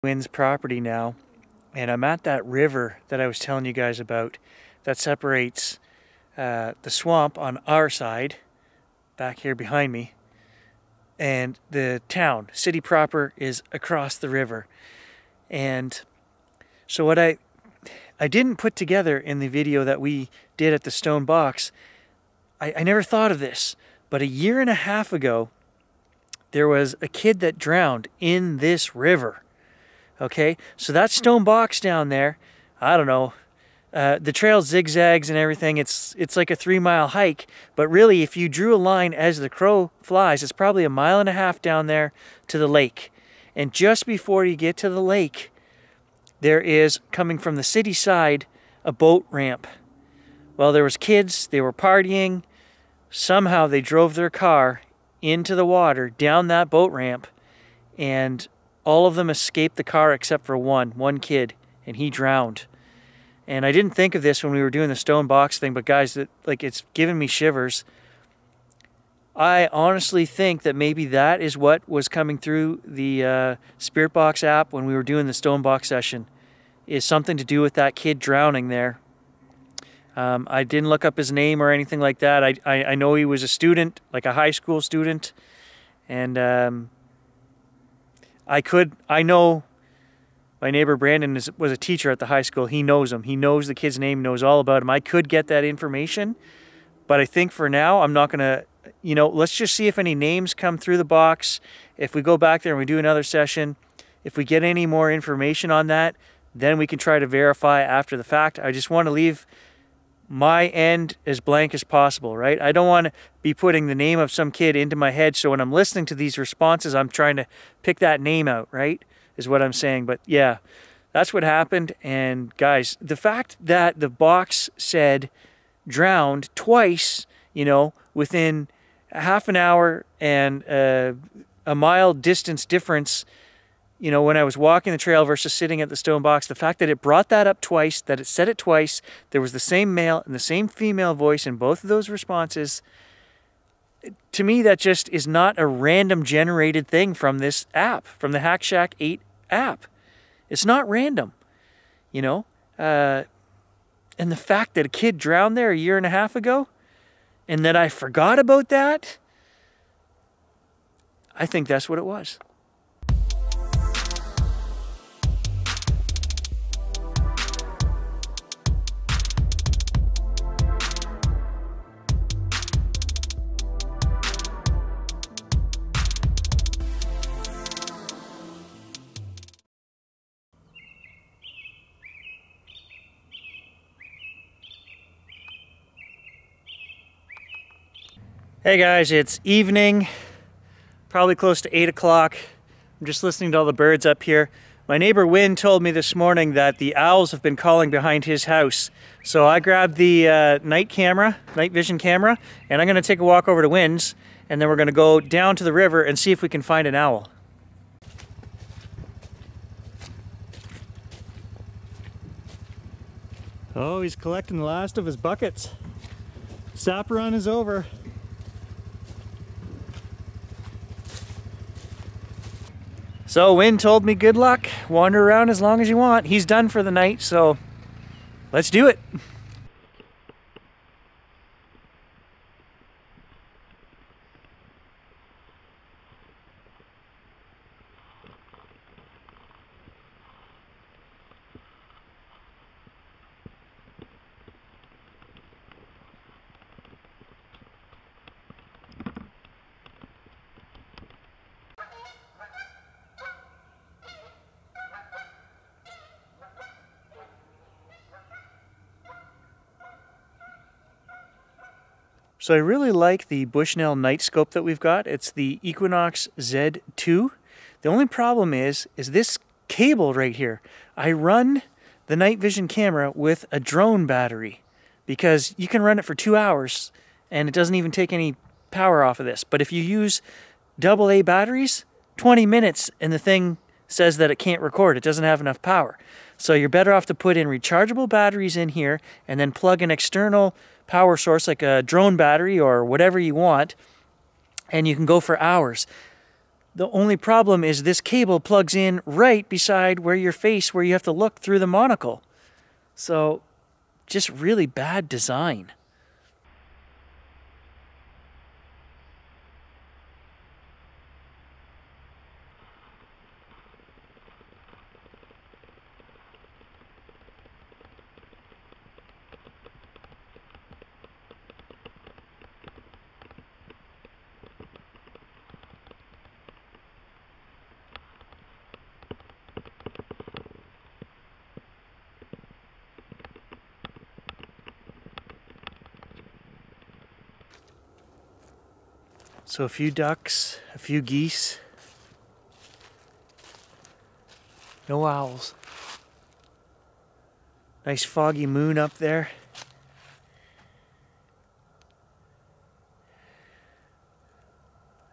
Wynn's property now, and I'm at that river that I was telling you guys about that separates the swamp on our side, back here behind me, and the town, city proper, is across the river. And so what I didn't put together in the video that we did at the Stone Box, I never thought of this, but a year and a half ago, there was a kid that drowned in this river. Okay, so that Stone Box down there, I don't know, the trail zigzags and everything. It's like a 3-mile hike, but really if you drew a line as the crow flies, it's probably 1.5 miles down there to the lake. And just before you get to the lake, there is, coming from the city side, a boat ramp. Well, there was kids, they were partying. Somehow they drove their car into the water down that boat ramp, and all of them escaped the car except for one kid, and he drowned. And I didn't think of this when we were doing the Stone Box thing, but guys, it's giving me shivers. I honestly think that maybe that is what was coming through the Spirit Box app when we were doing the Stone Box session, is something to do with that kid drowning there. I didn't look up his name or anything like that. I know he was a student, like a high school student, and I know my neighbor Brandon was a teacher at the high school. He knows him. He knows the kid's name, knows all about him. I could get that information, but I think for now I'm not going to, let's just see if any names come through the box. If we go back there and we do another session, if we get any more information on that, then we can try to verify after the fact. I just want to leave my end as blank as possible, right? I don't want to be putting the name of some kid into my head, so when I'm listening to these responses, I'm trying to pick that name out, right? Is what I'm saying. But yeah, that's what happened. And guys, the fact that the box said drowned twice, within half an hour and a mile distance difference, when I was walking the trail versus sitting at the Stone Box, the fact that it brought that up twice, that it said it twice, there was the same male and the same female voice in both of those responses, to me that just is not a random generated thing from this app, from the Hack Shack 8 app. It's not random, and the fact that a kid drowned there a year and a half ago, and that I forgot about that, I think that's what it was. Hey guys, it's evening, probably close to 8 o'clock. I'm just listening to all the birds up here. My neighbor Wynn told me this morning that the owls have been calling behind his house. So I grabbed the night vision camera, and I'm gonna take a walk over to Wynn's, and then we're gonna go down to the river and see if we can find an owl. Oh, he's collecting the last of his buckets. Sap run is over. So Wynn told me good luck, wander around as long as you want. He's done for the night, so let's do it. So I really like the Bushnell night scope that we've got. It's the Equinox Z2. The only problem is this cable right here. I run the night vision camera with a drone battery because you can run it for 2 hours and it doesn't even take any power off of this. But if you use AA batteries, 20 minutes and the thing says that it can't record. It doesn't have enough power. So you're better off to put in rechargeable batteries in here and then plug an external power source like a drone battery or whatever you want, and you can go for hours. The only problem is this cable plugs in right beside where you have to look through the monocle. So, just really bad design. So a few ducks, a few geese, no owls. Nice foggy moon up there.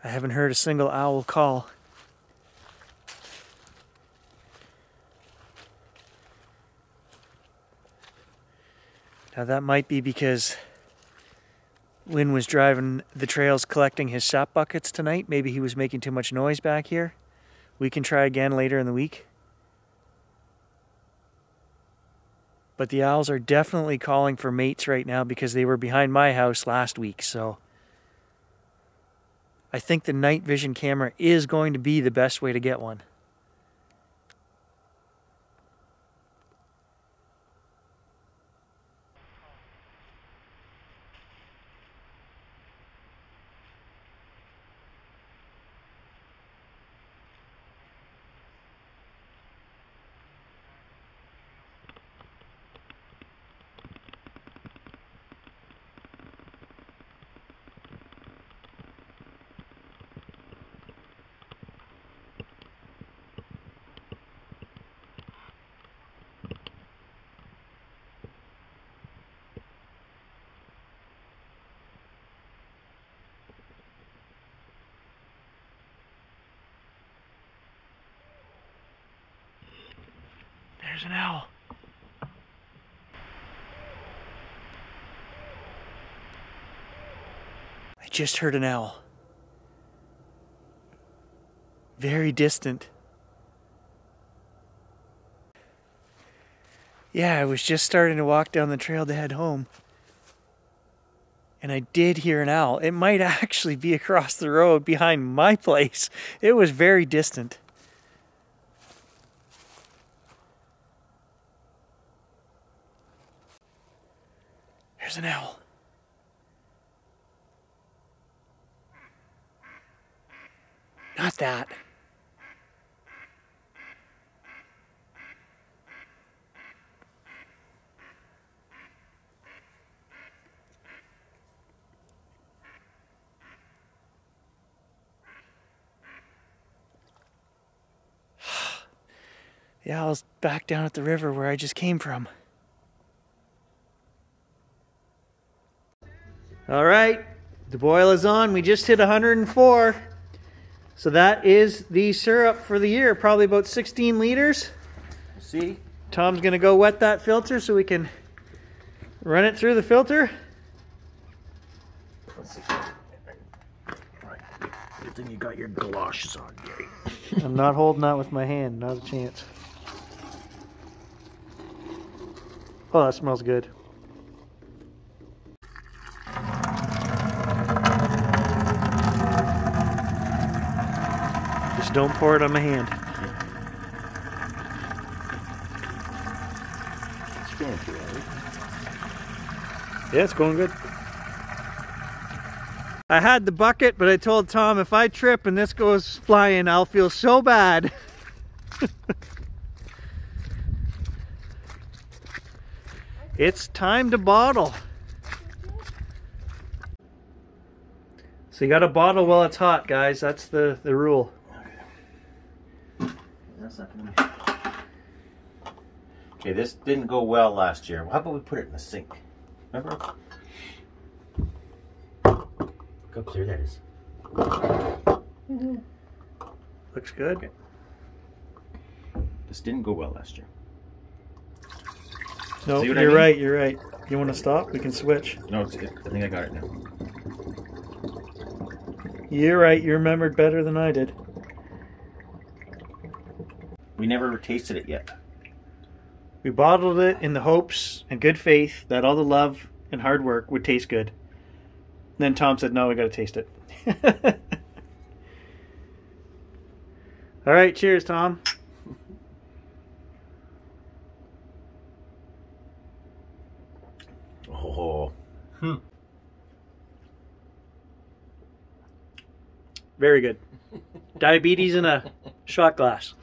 I haven't heard a single owl call. Now that might be because Lynn was driving the trails collecting his sap buckets tonight. Maybe he was making too much noise back here. We can try again later in the week. But the owls are definitely calling for mates right now because they were behind my house last week. So I think the night vision camera is going to be the best way to get one. There's an owl. I just heard an owl. Very distant. Yeah, I was just starting to walk down the trail to head home. And I did hear an owl. It might actually be across the road behind my place. It was very distant. There's an owl. Not that. The owl's back down at the river where I just came from. All right, the boil is on. We just hit 104. So that is the syrup for the year, probably about 16 liters. See? Tom's gonna go wet that filter so we can run it through the filter. Let's see. Right. Good thing you got your galoshes on, Gary. I'm not holding that with my hand, not a chance. Oh, that smells good. Just don't pour it on my hand. It's going through, right? Yeah, it's going good. I had the bucket, but I told Tom if I trip and this goes flying, I'll feel so bad. It's time to bottle. So you gotta bottle while it's hot, guys. That's the rule. That's not gonna be... Okay, this didn't go well last year. How about we put it in the sink? Remember? Look how clear that is. Looks good. Okay. This didn't go well last year. No, you're right, you're right. You want to stop? We can switch. No, it's, I think I got it now. You're right, you remembered better than I did. We never tasted it yet. We bottled it in the hopes and good faith that all the love and hard work would taste good. Then Tom said, no, we got to taste it. All right, cheers, Tom. Oh. Very good. Diabetes in a shot glass.